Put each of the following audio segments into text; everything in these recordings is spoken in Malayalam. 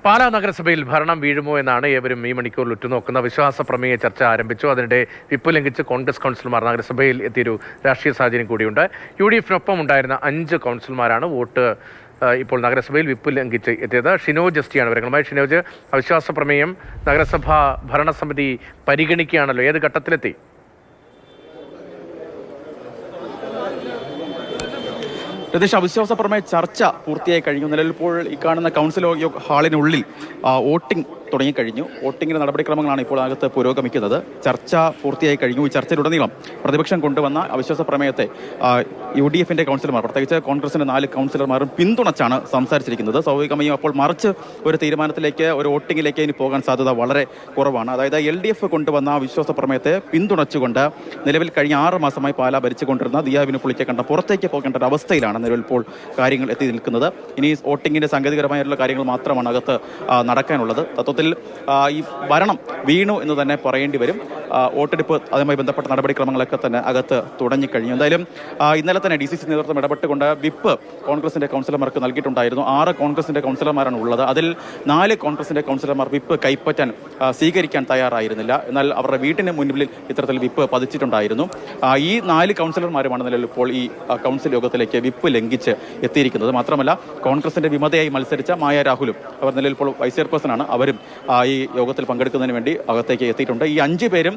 പാലാ നഗരസഭയിൽ ഭരണം വീഴുമോ എന്നാണ് ഏവരും ഈ മണിക്കൂറിൽ ഉറ്റുനോക്കുന്ന വിശ്വാസ പ്രമേയ ചർച്ച ആരംഭിച്ചു. അതിനിടെ വിപ്പ് ലംഘിച്ച് കോൺഗ്രസ് കൗൺസിലർമാർ നഗരസഭയിൽ എത്തിയൊരു രാഷ്ട്രീയ സാഹചര്യം കൂടിയുണ്ട്. UDF-നൊപ്പം ഉണ്ടായിരുന്ന 5 കൗൺസിലർമാരാണ് വോട്ട് ഇപ്പോൾ നഗരസഭയിൽ വിപ്പ് ലംഘിച്ച് എത്തിയത്. ഷിനോജ് ജസ്റ്റിയാണ് വിവരങ്ങളുമായി. ഷിനോജ്, അവിശ്വാസ പ്രമേയം നഗരസഭ ഭരണസമിതി പരിഗണിക്കുകയാണല്ലോ, ഏത് ഘട്ടത്തിലെത്തി? രതീഷ്, അവിശ്വാസ പ്രമേയ ചർച്ച പൂർത്തിയായി കഴിഞ്ഞു. നിലവിൽ ഇപ്പോൾ ഈ കാണുന്ന കൗൺസിൽ ഹാളിനുള്ളിൽ വോട്ടിംഗ് തുടങ്ങിക്കഴിഞ്ഞു. വോട്ടിങ്ങിൻ്റെ നടപടിക്രമങ്ങളാണ് ഇപ്പോൾ അകത്ത് പുരോഗമിക്കുന്നത്. ചർച്ച പൂർത്തിയായി കഴിഞ്ഞു. ഈ ചർച്ചയിലുടനീളം പ്രതിപക്ഷം കൊണ്ടുവന്ന അവിശ്വാസ പ്രമേയത്തെ UDF-ന്റെ കൗൺസിലർമാർ, പ്രത്യേകിച്ച് കോൺഗ്രസിൻ്റെ 4 കൗൺസിലർമാരും പിന്തുണച്ചാണ് സംസാരിച്ചിരിക്കുന്നത്. സ്വാഭാവികമായും അപ്പോൾ മറിച്ച് ഒരു തീരുമാനത്തിലേക്ക്, ഒരു വോട്ടിങ്ങിലേക്ക് ഇനി പോകാൻ സാധ്യത വളരെ കുറവാണ്. അതായത് LDF കൊണ്ടുവന്ന അവിശ്വാസ പ്രമേയത്തെ പിന്തുണച്ചുകൊണ്ട് നിലവിൽ കഴിഞ്ഞ 6 മാസമായി പാലാ ഭരിച്ചുകൊണ്ടിരുന്ന ദിയാവിന് പുളിക്കണ്ട പുറത്തേക്ക് പോകേണ്ട ഒരു അവസ്ഥയിലാണ് നിലവിൽ ഇപ്പോൾ കാര്യങ്ങൾ എത്തി നിൽക്കുന്നത്. ഇനി വോട്ടിങ്ങിൻ്റെ സാങ്കേതികപരമായിട്ടുള്ള കാര്യങ്ങൾ മാത്രമാണ് അകത്ത് നടക്കാനുള്ളത്. തത്വത്തിൽ ഈ ഭരണം വീണു എന്ന് തന്നെ പറയേണ്ടി വരും. വോട്ടെടുപ്പ് അതുമായി ബന്ധപ്പെട്ട നടപടിക്രമങ്ങളൊക്കെ തന്നെ അകത്ത് തുടങ്ങിക്കഴിഞ്ഞു. എന്തായാലും ഇന്നലെ തന്നെ DCC നേതൃത്വം ഇടപെട്ടുകൊണ്ട് വിപ്പ് കോൺഗ്രസിൻ്റെ കൗൺസിലർമാർക്ക് നൽകിയിട്ടുണ്ടായിരുന്നു. 6 കോൺഗ്രസിൻ്റെ കൗൺസിലർമാരാണ് ഉള്ളത്. അതിൽ 4 കോൺഗ്രസിൻ്റെ കൗൺസിലർമാർ വിപ്പ് കൈപ്പറ്റാൻ സ്വീകരിക്കാൻ തയ്യാറായിരുന്നില്ല. എന്നാൽ അവരുടെ വീട്ടിന് മുന്നിൽ ഇത്തരത്തിൽ വിപ്പ് പതിച്ചിട്ടുണ്ടായിരുന്നു. ഈ 4 കൗൺസിലർമാരുമാണ് നിലവിൽ ഇപ്പോൾ ഈ കൗൺസിൽ യോഗത്തിലേക്ക് വിപ്പ് ലംഘിച്ച് എത്തിയിരിക്കുന്നത്. മാത്രമല്ല, കോൺഗ്രസിൻ്റെ വിമതയായി മത്സരിച്ച മായ രാഹുലും, അവർ നിലവിൽ ഇപ്പോൾ വൈസ് ചെയർപേഴ്സണാണ്, അവരും ഈ യോഗത്തിൽ പങ്കെടുക്കുന്നതിന് വേണ്ടി അകത്തേക്ക് എത്തിയിട്ടുണ്ട്. ഈ 5 പേരും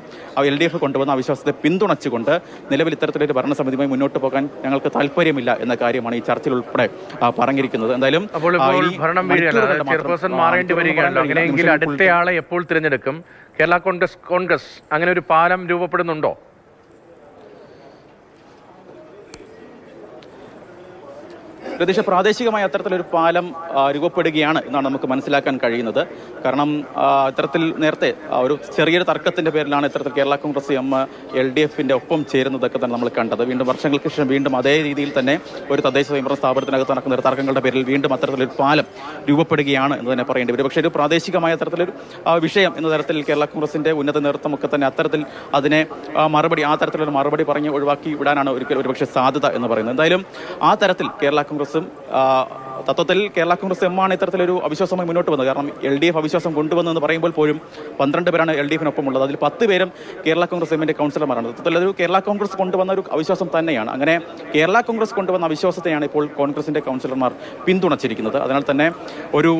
LDF കൊണ്ടുവന്ന അവിശ്വാസത്തെ പിന്തുണച്ചുകൊണ്ട് നിലവിൽ ഇത്തരത്തിലൊരു ഭരണസമിതിയുമായി മുന്നോട്ട് പോകാൻ ഞങ്ങൾക്ക് താല്പര്യമില്ല എന്ന കാര്യമാണ് ഈ ചർച്ചയിൽ ഉൾപ്പെടെ പറഞ്ഞിരിക്കുന്നത്. എന്തായാലും ചെയർപേഴ്സൺ മാറേണ്ടി വരികയാണ്. അങ്ങനെയെങ്കിൽ അടുത്തയാളെ എപ്പോൾ തിരഞ്ഞെടുക്കും? കേരള കോൺഗ്രസ് അങ്ങനെ ഒരു പാലം രൂപപ്പെടുന്നുണ്ടോ? പ്രദേശ പ്രാദേശികമായ അത്തരത്തിലൊരു പാലം രൂപപ്പെടുകയാണ് എന്നാണ് നമുക്ക് മനസ്സിലാക്കാൻ കഴിയുന്നത്. കാരണം ഇത്തരത്തിൽ നേരത്തെ ഒരു ചെറിയൊരു തർക്കത്തിൻ്റെ പേരിലാണ് ഇത്തരത്തിൽ കേരള കോൺഗ്രസ് LDF-ന്റെ ഒപ്പം ചേരുന്നതൊക്കെ തന്നെ നമ്മൾ കണ്ടത്. വീണ്ടും വർഷങ്ങൾക്ക് ശേഷം വീണ്ടും അതേ രീതിയിൽ തന്നെ ഒരു തദ്ദേശ സ്വയംഭരണ സ്ഥാപനത്തിനകത്ത് നടക്കുന്ന തർക്കങ്ങളുടെ പേരിൽ വീണ്ടും അത്തരത്തിലൊരു പാലം രൂപപ്പെടുകയാണ് എന്ന് തന്നെ പറയേണ്ടി വരും. പക്ഷേ ഒരു പ്രാദേശികമായ അത്തരത്തിലൊരു വിഷയം എന്ന തരത്തിൽ കേരള കോൺഗ്രസിൻ്റെ ഉന്നത നേതൃത്വമൊക്കെ തന്നെ അത്തരത്തിൽ അതിനെ ആ തരത്തിലൊരു മറുപടി പറഞ്ഞ് ഒഴിവാക്കി വിടാനാണ് ഒരുപക്ഷെ സാധ്യത എന്ന് പറയുന്നത്. എന്തായാലും ആ തരത്തിൽ കേരള കോൺഗ്രസും തത്വത്തിൽ കേരള കോൺഗ്രസ് എമ്മാണ് ഇത്തരത്തിലൊരു അവിശ്വാസമായി മുന്നോട്ട് വന്നത്. കാരണം LDF അവിശ്വാസം കൊണ്ടുവന്നെന്ന് പറയുമ്പോൾ പോലും 12 പേരാണ് LDF-നൊപ്പം ഉള്ളത്. അതിൽ 10 പേരും കേരള കോൺഗ്രസ് എമ്മിൻ്റെ കൗൺസിലർമാരാണ്. തത്വത്തിൽ ഒരു കേരള കോൺഗ്രസ് കൊണ്ടുവന്ന ഒരു അവിശ്വാസം തന്നെയാണ്. അങ്ങനെ കേരള കോൺഗ്രസ് കൊണ്ടുവന്ന അവിശ്വാസത്തെയാണ് ഇപ്പോൾ കോൺഗ്രസിൻ്റെ കൗൺസിലർമാർ പിന്തുണച്ചിരിക്കുന്നത്. അതിനാൽ തന്നെ പുതിയൊരു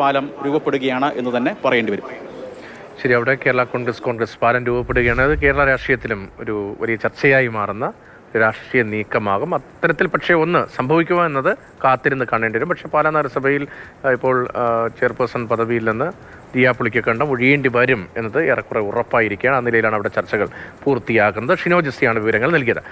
പാലം രൂപപ്പെടുകയാണ് എന്ന് തന്നെ പറയേണ്ടി വരും. ശരി, അവിടെ കേരള കോൺഗ്രസ് പാലം രൂപപ്പെടുകയാണ്. അത് കേരള രാഷ്ട്രീയത്തിലും ഒരു വലിയ ചർച്ചയായി മാറുന്ന രാഷ്ട്രീയ നീക്കമാകും. അത്തരത്തിൽ പക്ഷേ ഒന്ന് സംഭവിക്കുക എന്നത് കാത്തിരുന്ന് കാണേണ്ടി വരും. പക്ഷേ പാലാ നഗരസഭയിൽ ഇപ്പോൾ ചെയർപേഴ്സൺ പദവിയിൽ നിന്ന് ദിയാ പുളിക്കണ്ട ഒഴിയേണ്ടി വരും എന്നത് ഏറെക്കുറെ ഉറപ്പായിരിക്കുകയാണ്. ആ നിലയിലാണ് അവിടെ ചർച്ചകൾ പൂർത്തിയാക്കുന്നത്. ഷിനോജ് ജസ്റ്റിയാണ് വിവരങ്ങൾ നൽകിയത്.